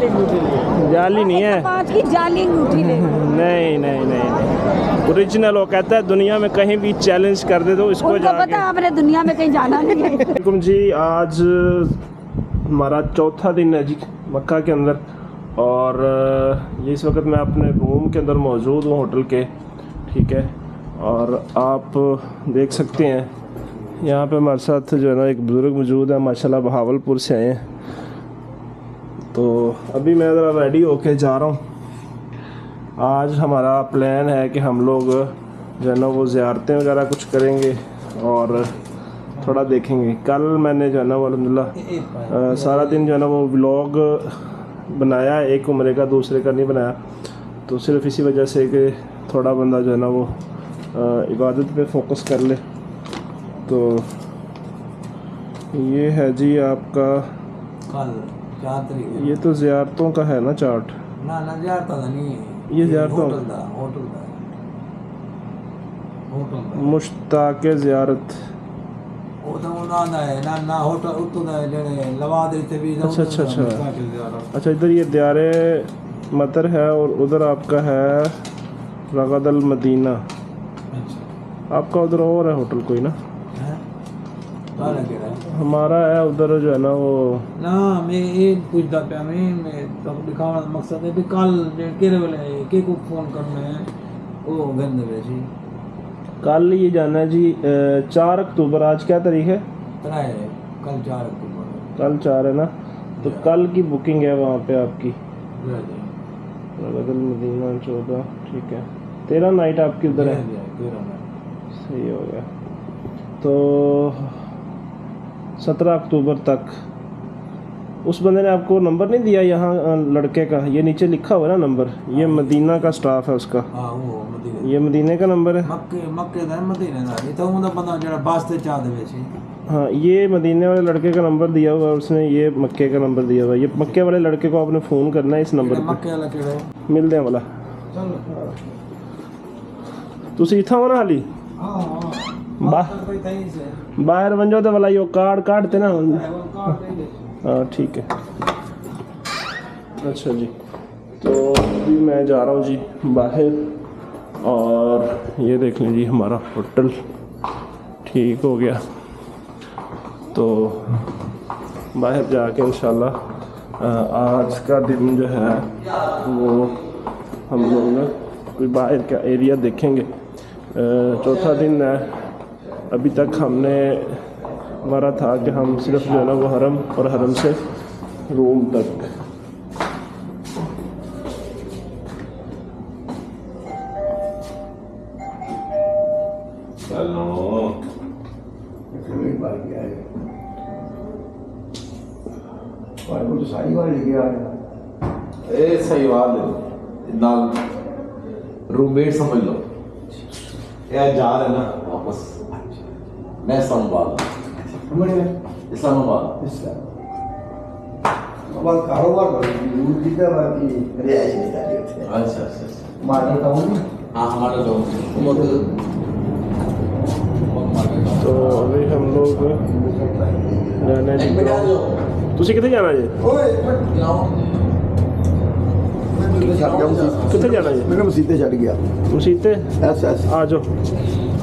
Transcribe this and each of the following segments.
जाली अंगूठी ले। जाली नहीं है, 5 की जाली अंगूठी ले। नहीं नहीं नहीं, ओरिजिनल। वो कहता है दुनिया में कहीं भी चैलेंज कर दे तो इसको उनको जाके। पता आपने दुनिया में कहीं जाना नहीं है। वालेकुम जी, आज हमारा चौथा दिन है जी मक्का के अंदर, और ये इस वक्त मैं अपने रूम के अंदर मौजूद हूँ होटल के, ठीक है। और आप देख सकते हैं यहाँ पे हमारे साथ जो है ना एक बुज़ुर्ग मौजूद है, माशाल्लाह बहावलपुर से आए हैं। तो अभी मैं ज़रा रेडी होके जा रहा हूँ। आज हमारा प्लान है कि हम लोग जो है ना वो ज़ियारतें वगैरह कुछ करेंगे और थोड़ा देखेंगे। कल मैंने जो है ना वो अल्हम्दुलिल्लाह सारा दिन जो है ना वो व्लॉग बनाया, एक उम्रे का दूसरे का नहीं बनाया, तो सिर्फ इसी वजह से कि थोड़ा बंदा जो है ना वो इबादत पे फोकस कर ले। तो ये है जी आपका कल 4 तारीख ये तो ज़ियारतों का है ना चार्ट। ना ना ज़ियारतों का नहीं है, ये ज़ियारतों होटल दा मुश्ताक़ ज़ियारत। ਉਹ ਤਾਂ ਉਹਨਾਂ ਦਾ ਹੈ ਨਾ ਨਾ ਹੋਟਲ ਉੱਤੋਂ ਦਾ ਜਿਹੜੇ ਲਵਾਦਰੀ ਤੇ ਵੀ अच्छा अच्छा अच्छा अच्छा, इधर ये दियारे मतर है और उधर आपका है रगदल मदीना। आपका उधर और है होटल कोई ना? हमारा है उधर जो है ना वो ना मैं ये पूछता पिया मैं तो दिखाने का मकसद है कि कल केरे वाले के को फोन करना है वो गंदे वैसी कल ये जाना है जी 4 अक्टूबर। आज क्या तारीख है? तराए कल 4 अक्टूबर कल 4 है ना, तो कल की बुकिंग है वहाँ पे आपकी रगदल मदीना 14, ठीक है। 13 नाइट आपकी उधर है, सही हो गया। तो 17 अक्टूबर तक। उस बंदे ने आपको नंबर नहीं दिया यहाँ लड़के का? ये नीचे लिखा हुआ है ना नंबर, ये मदीना का स्टाफ है उसका। हाँ वो मदीना, ये मदीने का नंबर है। मक्के दा मदीने दा ये तो उनका बंदा जरा वास्ते चाह दे वैसे। हाँ, ये मदीने वाले लड़के का नंबर दिया हुआ है उसने, ये मक्के का नंबर दिया हुआ है। ये मक्के वाले लड़के को आपने फ़ोन करना है इस नंबर पे। मक्के वाला केड़ा मिलते हैं वाला तुसी इत्थां हो ना हाली? बाहर वंजो तो वाला यो कार्ड काटते ना। हाँ ठीक है, अच्छा जी। तो अभी मैं जा रहा हूँ जी बाहर, और ये देख लें जी हमारा होटल ठीक हो गया। तो बाहर जाके इंशाल्लाह आज का दिन जो है वो हम लोग कोई बाहर का एरिया देखेंगे। चौथा दिन है, अभी तक हमने हमारा था कि हम सिर्फ जो है ना वो हरम और हरम से रूम तक। सही बात है, रूममेट समझ लो यार, जा रहे ना वापस। मैं इस्लामाबाद कारोबार रिहायश नहीं जाती होती। अच्छा अच्छा मार्केट टाउन में। हाँ हमारा तो अभी हम लोग जाने तुसी कितने जाना जी? कितने जाना जी? मैंने मसीते चढ़ गया। मसीते ऐसे ऐसे आ जाओ,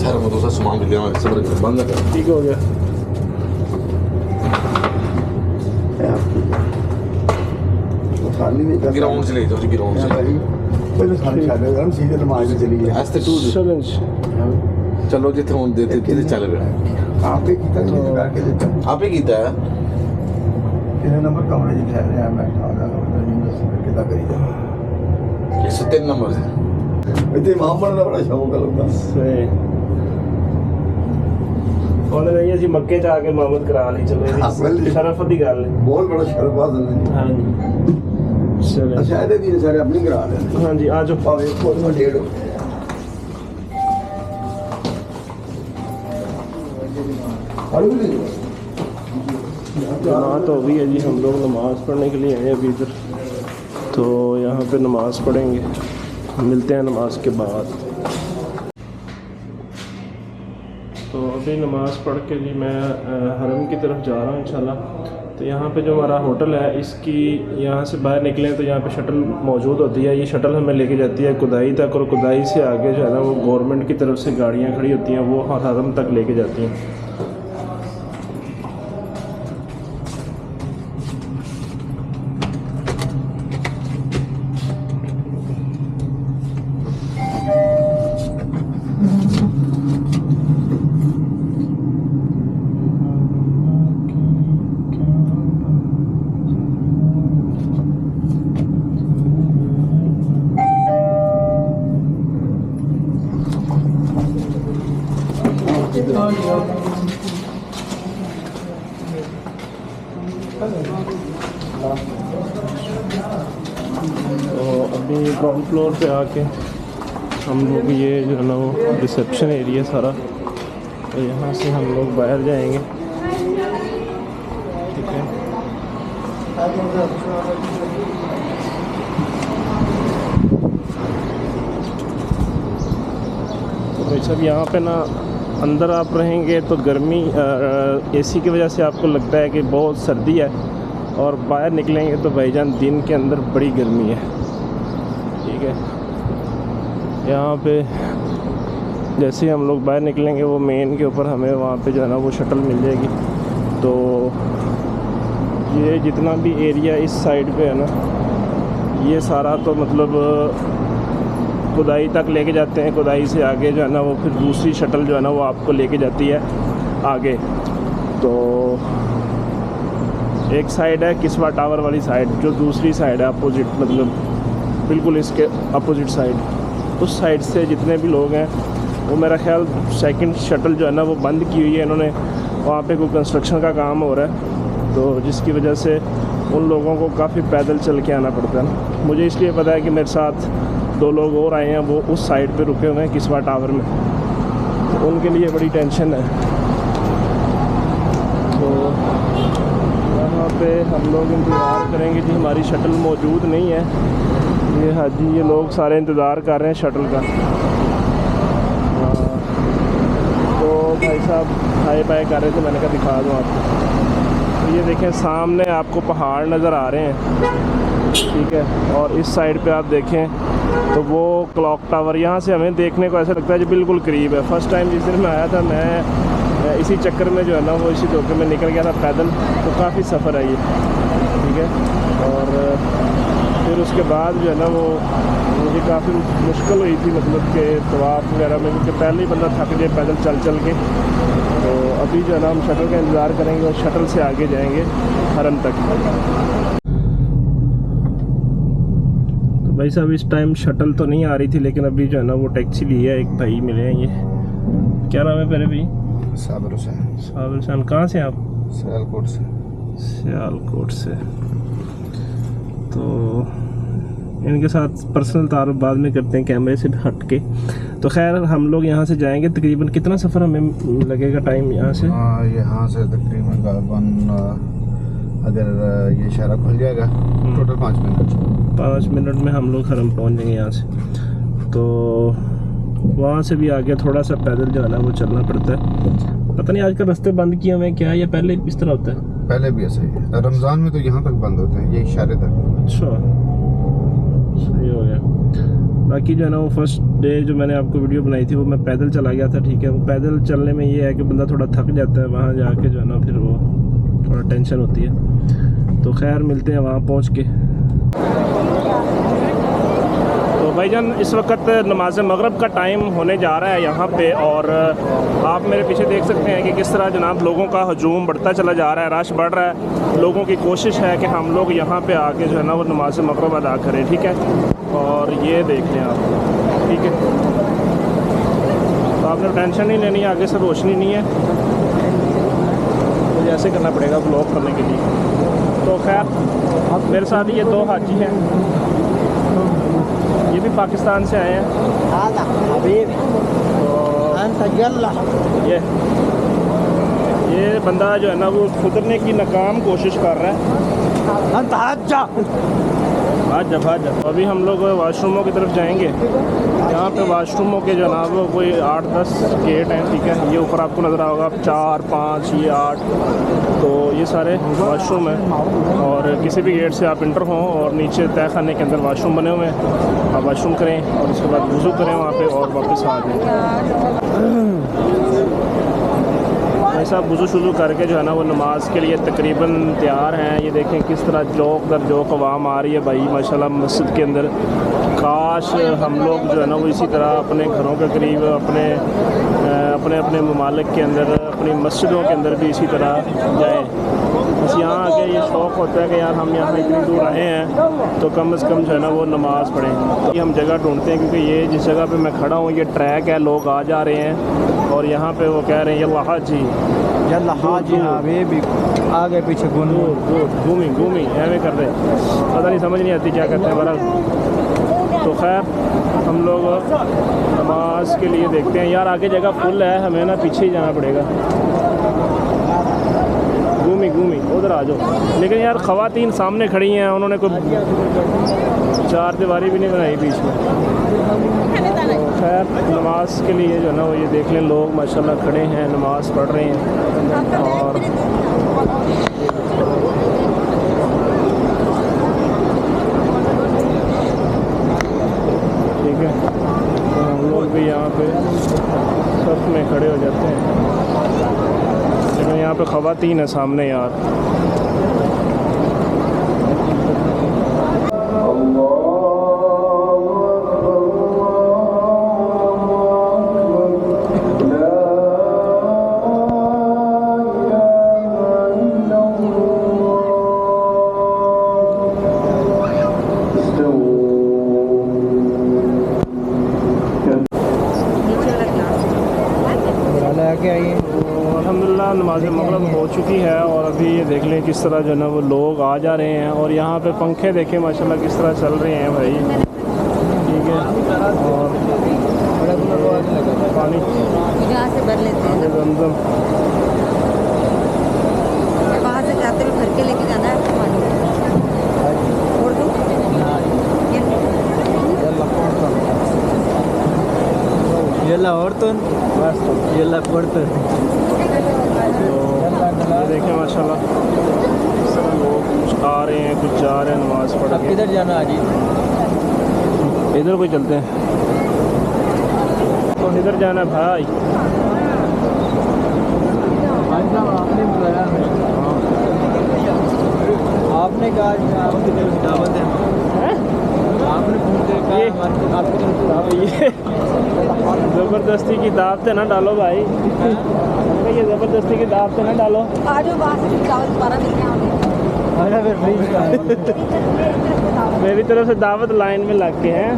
सर मैं दूसरा सामान भी लिया, सबर बंद कर। ठीक हो गया। खाली नहीं कर ग्राउंड से ले जाओ, ग्राउंड से पहले खाली छाले हम सीधे नमाज में चली गए। ऐसे टू चैलेंज चलो जिथे हुन देते किते चल रहे आप ही कितना नहीं करके देता। आप ही कीता है इन्हें नंबर कमरे जी ठहर रहे हैं, मैं खाना कितना करी जाए। 103 नंबर से इतने मामले का बड़ा शौक है लोगों का। सही ਉਹਨੇ ਨਹੀਂ ਅਸੀਂ ਮੱਕੇ ਚ ਆ ਕੇ ਮਾਮਦ ਕਰਾ ਲਈ। ਚਲੋ ਸ਼ਰਫ ਦੀ ਗੱਲ ਹੈ, बहुत बड़ा शरबाज है। हाँ जी चलो। अच्छा ਇਹਦੇ ਵੀ ਸਾਰੇ ਆਪਣੀ ਕਰਾ ਲੈਣ। हाँ जी आ जाओ। ਭਾਵੇਂ ਕੋਈ ਨਾ ਡੇਢ जमात हो गई है जी, हम लोग नमाज़ पढ़ने के लिए आए अभी इधर, तो यहाँ पे नमाज़ पढ़ेंगे। मिलते हैं नमाज के बाद। तो अभी नमाज़ पढ़ के जी मैं हरम की तरफ जा रहा हूँ इंशाल्लाह। तो यहाँ पे जो हमारा होटल है इसकी यहाँ से बाहर निकलें तो यहाँ पे शटल मौजूद होती है। ये शटल हमें लेके जाती है कुदाई तक, और कुदाई से आगे जो है ना वो गवर्नमेंट की तरफ से गाड़ियाँ खड़ी होती हैं, वो हरम तक लेके जाती हैं। तो अभी ग्राउंड फ्लोर पे आके हम लोग ये जो है ना वो रिसेप्शन एरिया सारा, तो यहाँ से हम लोग बाहर जाएंगे, ठीक है। तो भाई साहब यहाँ पे ना अंदर आप रहेंगे तो गर्मी एसी की वजह से आपको लगता है कि बहुत सर्दी है, और बाहर निकलेंगे तो भाईजान दिन के अंदर बड़ी गर्मी है, ठीक है। यहाँ पे जैसे ही हम लोग बाहर निकलेंगे वो मेन के ऊपर हमें वहाँ पे जो है ना वो शटल मिल जाएगी। तो ये जितना भी एरिया इस साइड पे है ना, ये सारा तो मतलब कुदाई तक लेके जाते हैं। कुदाई से आगे जो है ना वो फिर दूसरी शटल जो है ना वो आपको लेके जाती है आगे। तो एक साइड है किस्वा टावर वाली साइड, जो दूसरी साइड है अपोजिट, मतलब बिल्कुल इसके अपोजिट साइड, उस साइड से जितने भी लोग हैं वो मेरा ख्याल सेकंड शटल जो है ना वो बंद की हुई है इन्होंने, वहाँ पे कोई कंस्ट्रक्शन का काम हो रहा है, तो जिसकी वजह से उन लोगों को काफ़ी पैदल चल के आना पड़ता है ना। मुझे इसलिए पता है कि मेरे साथ 2 लोग और आए हैं, वो उस साइड पे रुके हुए हैं किस्वा टावर में, तो उनके लिए बड़ी टेंशन है। तो यहाँ पे हम लोग इंतज़ार करेंगे जी, हमारी शटल मौजूद नहीं है। ये हाजी ये लोग सारे इंतज़ार कर रहे हैं शटल का। तो भाई साहब हाय बाय कर रहे थे, मैंने कहा दिखा दूँ आपको। तो ये देखें सामने आपको पहाड़ नज़र आ रहे हैं, ठीक है, और इस साइड पे आप देखें तो वो क्लॉक टावर यहाँ से हमें देखने को ऐसा लगता है जो बिल्कुल करीब है। फ़र्स्ट टाइम जिस दिन मैं आया था, मैं इसी चक्कर में जो है ना वो इसी धोखे में निकल गया था पैदल, तो काफ़ी सफ़र है ये, ठीक है। और फिर उसके बाद जो है ना वो मुझे काफ़ी मुश्किल हुई थी, मतलब कि तवाफ़ वगैरह में, क्योंकि पहले ही बंदा थक जाए पैदल चल चल के। तो अभी जो है ना हम शटल का इंतज़ार करेंगे और शटल से आगे जाएंगे हरम तक। तो भाई साहब इस टाइम शटल तो नहीं आ रही थी, लेकिन अभी जो है ना वो टैक्सी ली है, एक भाई मिले हैं। ये क्या नाम है पहले भाई? साबिर हुसैन। साबिर हुसैन, कहाँ से आप? सियालकोट से। सियालकोट से। तो इनके साथ पर्सनल तारुफ बाद में करते हैं कैमरे से हट के। तो खैर हम लोग यहाँ से जाएंगे, तकरीबन कितना सफ़र हमें लगेगा टाइम यहाँ से? यहाँ से तकरीबन अगर ये इशारा खुल जाएगा टोटल 5 मिनट। 5 मिनट में हम लोग हरम पहुँच जाएंगे यहाँ से। तो वहाँ से भी आगे थोड़ा सा पैदल जो है ना वो चलना पड़ता है। पता नहीं आजकल रास्ते बंद किए हुए हैं क्या, या पहले इस तरह होता है? पहले भी ऐसा ही है, रमज़ान में तो यहाँ तक बंद होते हैं, ये इशारे तक। अच्छा, सही हो गया। बाकी जो है ना वो फर्स्ट डे जो मैंने आपको वीडियो बनाई थी वो मैं पैदल चला गया था, ठीक है। वो पैदल चलने में ये है कि बंदा थोड़ा थक जाता है, वहाँ जाके जो है ना फिर वो थोड़ा टेंशन होती है। तो खैर मिलते हैं वहाँ पहुँच के। तो भाईजान इस वक्त नमाज मगरब का टाइम होने जा रहा है यहाँ पे, और आप मेरे पीछे देख सकते हैं कि किस तरह जनाब लोगों का हजूम बढ़ता चला जा रहा है, रश बढ़ रहा है। लोगों की कोशिश है कि हम लोग यहाँ पे आके जो है ना वो नमाज मगरब अदा करें, ठीक है। और ये देख लें आप, ठीक है। तो आपने टेंशन नहीं लेनी है, आगे से रोशनी नहीं है, मुझे ऐसे करना पड़ेगा ब्लॉक करने के लिए। तो खैर मेरे साथ ये 2 हाजी हैं, ये भी पाकिस्तान से आए हैं। तो ये बंदा जो है ना वो उतरने की नाकाम कोशिश कर रहा है। आज अभी हम लोग वाशरूमों की तरफ जाएंगे। यहाँ पे वाशरूमों के जनाब कोई 8-10 गेट हैं, ठीक है। ये ऊपर आपको नज़र आओगा 4, 5, ये 8, तो ये सारे वाशरूम हैं। और किसी भी गेट से आप इंटर हों और नीचे तय खाने के अंदर वाशरूम बने हुए हैं, आप वाशरूम करें और उसके बाद वज़ू करें वहाँ पे और वापस आ जाएँ। ऐसा वज़ू शुरू करके जो है ना वो नमाज के लिए तकरीबन तैयार हैं। ये देखें किस तरह जोक दर जोक आवाम आ रही है भाई माशाल्लाह मस्जिद के अंदर। काश हम लोग जो है ना वो इसी तरह अपने घरों के करीब अपने अपने ममालिक के अंदर अपनी मस्जिदों के अंदर भी इसी तरह जाएँ। बस यहाँ आके ये शौक़ होता है कि यार हम यहाँ इतनी दूर आए हैं तो कम से कम जो है ना वो नमाज़ पढ़ें। तो हम जगह ढूंढते हैं क्योंकि ये जिस जगह पे मैं खड़ा हूँ ये ट्रैक है, लोग आ जा रहे हैं और यहाँ पे वो कह रहे हैं यल्ला हाजी वे भी आगे पीछे घूमी ऐਵੇਂ कर रहे हैं, पता नहीं समझ नहीं आती क्या करते हैं बहरहाल। तो खैर हम लोग नमाज के लिए देखते हैं। यार आगे जगह फुल है, हमें ना पीछे ही जाना पड़ेगा। घूमी उधर आ जाओ। लेकिन यार ख़वातीन सामने खड़ी हैं, उन्होंने कोई चार दीवारी भी नहीं बनाई बीच में। खैर नमाज के लिए जो है ना वो ये देख लें, लोग माशाल्लाह खड़े हैं, नमाज़ पढ़ रहे हैं। और ठीक है, तो हम लोग भी यहाँ पे सफ में खड़े हो जाते हैं। लेकिन यहाँ पे ख़वातीन है सामने यार। अल्हम्दुलिल्लाह नमाज मगरिब हो चुकी है और अभी ये देख लें किस तरह जो है ना वो लोग आ जा रहे हैं। और यहाँ पे पंखे देखें माशाल्लाह किस तरह चल रहे हैं भाई, ठीक है। और पानी यहाँ से भर लेते हैं, जमजम वहाँ से जाते हुए भर के लेके जाना है आपको पानी। और दो येला और तो बस येला पड़ते। ये देखें माशाल्लाह इस तरह लोग कुछ आ रहे हैं, कुछ जा रहे हैं नमाज़ पढ़ के। किधर जाना है जी? इधर कोई चलते हैं, तो इधर जाना है भाई। आपने बुलाया, आपने कहा आपकी तरफ से दावत है, आपने फोन करके कहा आपकी तरफ से दावत। ये ज़बरदस्ती की दावत ना डालो भाई, ये ज़बरदस्ती की दावत ना डालो। आज वहाँ से चावल दोबारा मिलते हैं। मेरी तरफ से दावत लाइन में लग के हैं।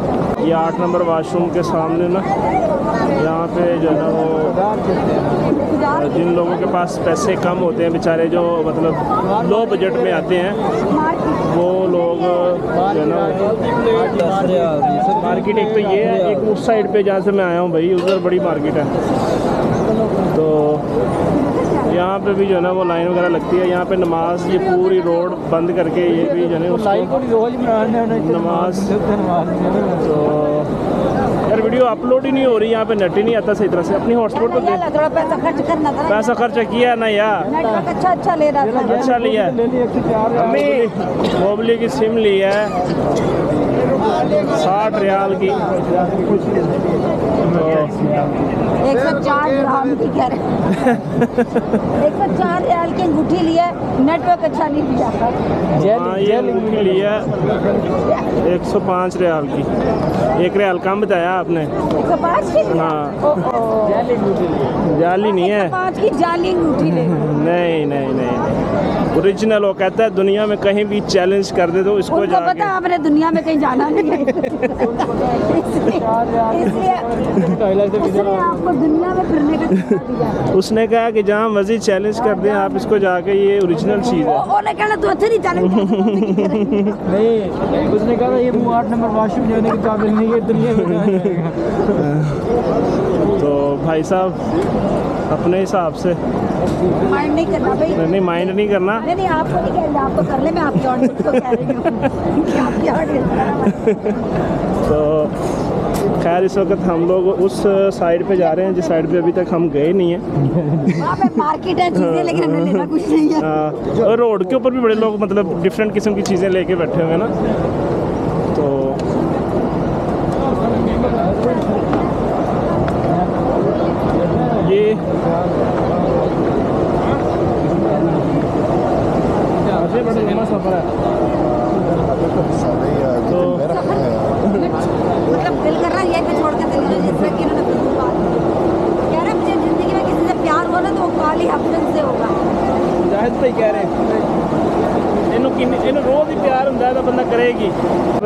ये 8 नंबर वाशरूम के सामने ना यहाँ पे जो है ना वो जिन लोगों के पास पैसे कम होते हैं बेचारे, जो मतलब लो बजट में आते हैं, वो लोग जो है ना मार्केट एक तो ये है, एक उस साइड पे जहाँ से मैं आया हूँ भाई उधर बड़ी मार्केट है। तो यहाँ पे भी जो है ना वो लाइन वगैरह लगती है। यहाँ पे नमाज ये पूरी रोड बंद करके ये भी जो है नमाज। तो यार वीडियो अपलोड ही नहीं हो रही, यहाँ पे नेट ही नहीं आता सही तरह से। अपनी हॉटस्पॉट तो दे, थोड़ा पैसा खर्च करना था। पैसा खर्चा किया ना यार, नेटवर्क अच्छा ले रहा था। अच्छा लिया अम्मी, मोबली की सिम ली है 60 रियाल की। 104 रियाल की कह रहे 104 रियाल की अंगूठी लिया, नेटवर्क अच्छा नहीं लिया। हाँ ये अंगूठी लिया 105 रियाल की, 1 रियाल कम बताया आपने। 105 की? हाँ जाली नहीं है, 105 की जाली अंगूठी ले। नहीं ओरिजिनल। वो कहता है दुनिया में कहीं भी चैलेंज कर दे तो इसको उनको पता आपने दुनिया में कहीं जाना नहीं है, इसलिए आपको दुनिया में फिरने का दिया। उसने कहा कि जहाँ मर्जी चैलेंज कर दें आप इसको जाके, ये ओरिजिनल चीज़ है। उन्होंने कहना तू अच्छे नहीं चैलेंज नहीं, उसने कहा ये 8 नंबर वाशरूम जाने के काबिल नहीं है दुनिया में। तो भाई साहब अपने हिसाब से माइंड नहीं करना भाई। नहीं माइंड नहीं करना। नहीं नहीं, आपको नहीं कह रही, आप तो कर ले, मैं आपकी ऑडियंस को कह रही हूँ कि आपकी ऑडियंस। तो खैर इस वक्त हम लोग उस साइड पे जा रहे हैं जिस साइड पे अभी तक हम गए नहीं हैं। वहाँ पे मार्केट है चीज़ें, लेकिन हमें लेना कुछ नहीं है। हाँ, और रोड के ऊपर भी बड़े लोग मतलब डिफरेंट किस्म की चीज़ें लेके बैठे हुए हैं ना। तो ये बड़ा लंबा सफ़र है। तो मतलब दिल कर रहा है यहीं पे छोड़ के चले जाओ, जिस तरह कि इन्होंने बिल्कुल बात की। कह रहे हैं मुझे ज़िंदगी में किसी से प्यार हुआ ना तो वो काली हफ्तन से होगा। जाहिद भाई कह रहे हैं इन रोज़ ही प्यार होता है तो बंदा करेगी।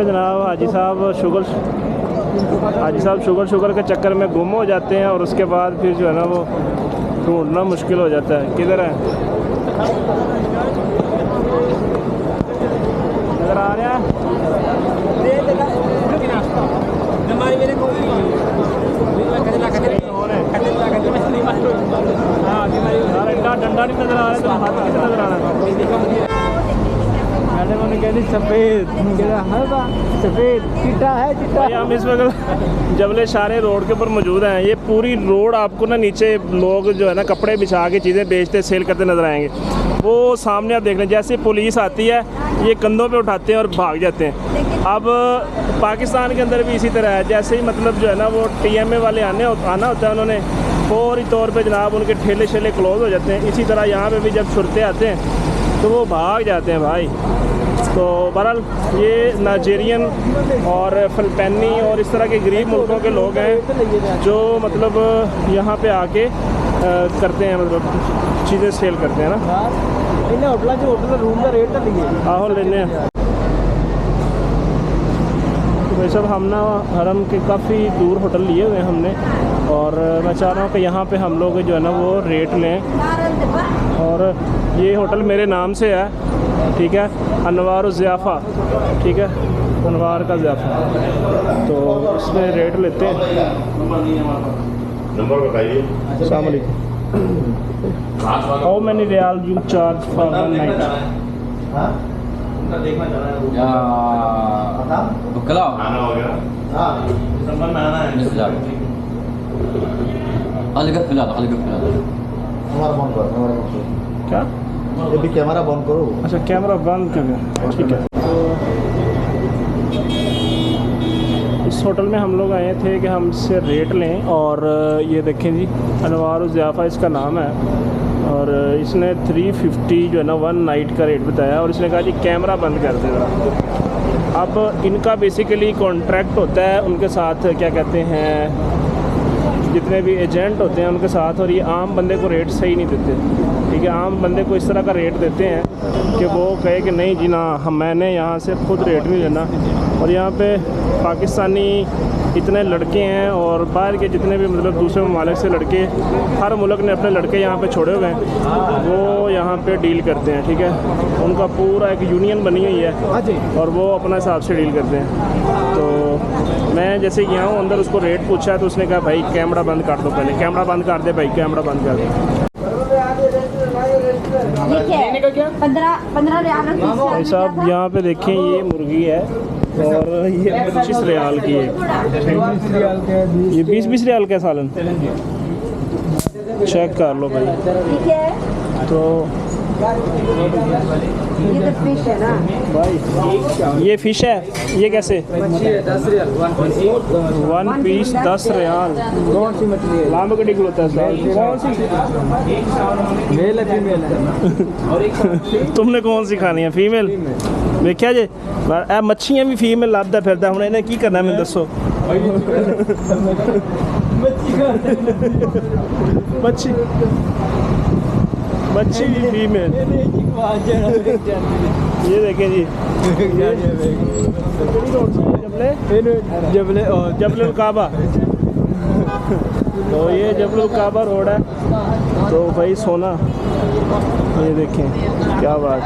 जनाब हाजी साहब शुगर के चक्कर में गुम हो जाते हैं और उसके बाद फिर जो है ना वो ढूंढना मुश्किल हो जाता है। किधर है? नज़र आ रहा है? डंडा नहीं नजर आ रहा है तो हाथ किसे नजर आ रहा है? मैडम ने कह दी सफ़ेद चिट्टा है। हम इस वक्त जबले शारे रोड के ऊपर मौजूद हैं। ये पूरी रोड आपको ना नीचे लोग जो है ना कपड़े बिछा के चीज़ें बेचते सेल करते नजर आएंगे। वो सामने आप देख लें, जैसे पुलिस आती है ये कंधों पे उठाते हैं और भाग जाते हैं। अब पाकिस्तान के अंदर भी इसी तरह है। जैसे ही मतलब जो है ना वो TMA वाले आना होता है, उन्होंने फौरी तौर पे जनाब उनके ठेले शेले क्लोज़ हो जाते हैं। इसी तरह यहाँ पे भी जब छुड़ते आते हैं तो वो भाग जाते हैं भाई। तो बहरहाल ये नाइजीरियन और फिलिपाइनी और इस तरह के गरीब मुल्कों के लोग हैं जो मतलब यहाँ पे आके करते हैं, मतलब चीज़ें सेल करते हैं ना। होटल रूम का रेट आहो लेने भाई साहब। हम ना हरम के काफ़ी दूर होटल लिए हुए हैं हमने, और मैं चाह रहा हूँ कि यहाँ पे हम लोग जो है ना वो रेट लें। और ये होटल मेरे नाम से है, ठीक है, अनवार ज़ियाफ़ा, ठीक है, अनवार का ज़ियाफ़ा। तो इसमें रेट लेते हैं। नंबर बताइए। अस्सलाम वालेकुम। How many riyal you charge for one night? खाना हो गया? दिसंबर में आना है। हमारा बंद करो, क्या? ये भी कैमरा बंद करो। अच्छा कैमरा बंद कर दिया, ठीक है। इस होटल में हम लोग आए थे कि हम इससे रेट लें, और ये देखें जी अनवार ज़ियाफ़ा इसका नाम है, और इसने 350 जो है ना वन नाइट का रेट बताया, और इसने कहा जी कैमरा बंद कर दे ज़रा। अब इनका बेसिकली कॉन्ट्रैक्ट होता है उनके साथ, क्या कहते हैं, जितने भी एजेंट होते हैं उनके साथ, और ये आम बंदे को रेट सही नहीं देते, ठीक है। आम बंदे को इस तरह का रेट देते हैं कि वो कहे कि नहीं जी ना, मैंने यहाँ से खुद रेट नहीं लेना। और यहाँ पे पाकिस्तानी इतने लड़के हैं और बाहर के जितने भी मतलब दूसरे ममालिक से लड़के, हर मुल्क ने अपने लड़के यहाँ पे छोड़े हुए हैं, वो यहाँ पे डील करते हैं, ठीक है। उनका पूरा एक यूनियन बनी हुई है और वो अपना हिसाब से डील करते हैं। तो मैं जैसे गया हूँ अंदर, उसको रेट पूछा तो उसने कहा भाई कैमरा बंद कर दो, पहले कैमरा बंद कर दे भाई, कैमरा बंद कर दे। ठीक है, 15 रियाल भाई साहब यहाँ पे देखें ये मुर्गी है और ये 25 रियाल की है, ये 20 रियाल का सालन। चेक कर लो भाई। ठीक है, तो ये तो फिश है ना भाई, ये फ़िश है, ये कैसे? 1 पीस 10 रियाल। कौन सी मछली है? लाम कड़ी होता है साल, कौन सी? मेल है फीमेल है? तुमने कौन सी खानी है? फीमेल देखिया जे ए मच्छियां भी फीमेल लादा फिरदा, हुण इन्हें की करना मैनूं दसो। मच्छी मच्छी भी फीमेल। ये देखें जी, जबले जबल काबा। तो ये जबल काबा रोड है, तो भाई सोना, ये देखें क्या बात।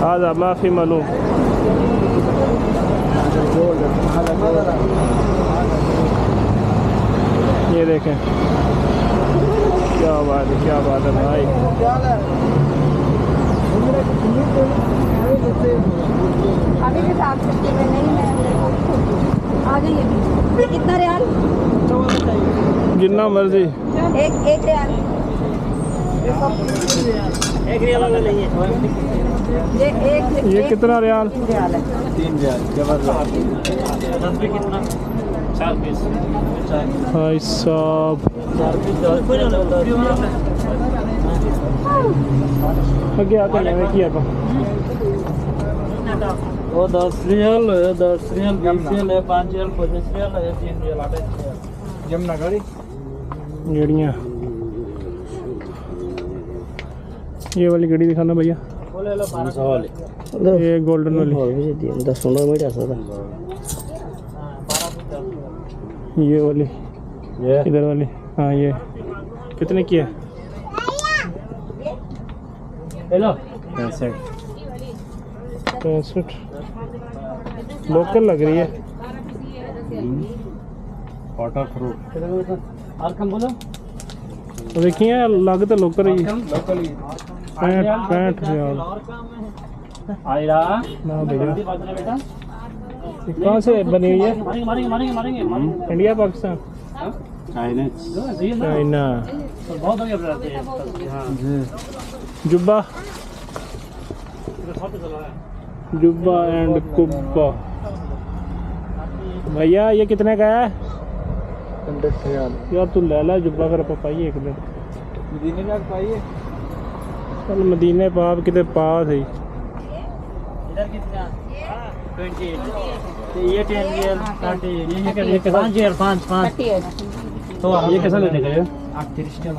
आजा माफ़ी मालूम। ये देखें क्या बात है, क्या बात है भाई। अभी भी साफ सकते में नहीं है। आ जाइए भी। कितना रियाल? जितना मर्जी। एक रियाल। एक रियाल वाला नहीं है। ये कितना रियाल? 3 रियाल। जबरदस्त। 10 भी कितना? 4 पीस। भाई साहब आगे आकर मैंने किया था। वो 10 रियाल है, 10 रियाल, 20 रियाल है, 5 रियाल, 25 रियाल है, 3 रियाल, 8 रियाल। जमुना गाड़ी गेड़ियाँ, ये वाली गाड़ी दिखाना भैया। वो ले लो 1200 वाली। ये गोल्डन वाली। 10-15 मिनट ऐसा था। ये वाली, इधर वाली। हाँ ये कितने की है? हेलो 65। लोकल लग रही है। वाटर फ्रूट और कम बोलो। देखिए लागत लोकल ही। लोकल ही 65 रियाल। आयरा ना भैया, बेटा ये कहाँ से बनी हुई है? मारेंगे इंडिया पाकिस्तान? चाइना। बहुत हो गया जुब्बा, जुब्बा एंड कुब्बा। भैया ये कितने का है? 100 रियाल। यार तू ले ला जुब्बा कर पाइए एक दिन। मदीने में पाइए। चल मदीने पाप कितने पास है। इधर कितना? 28। ये 10 रियाल, 30। ये 5 रियाल, 5। 38। तो ये कैसा लेने का? 38 रियाल।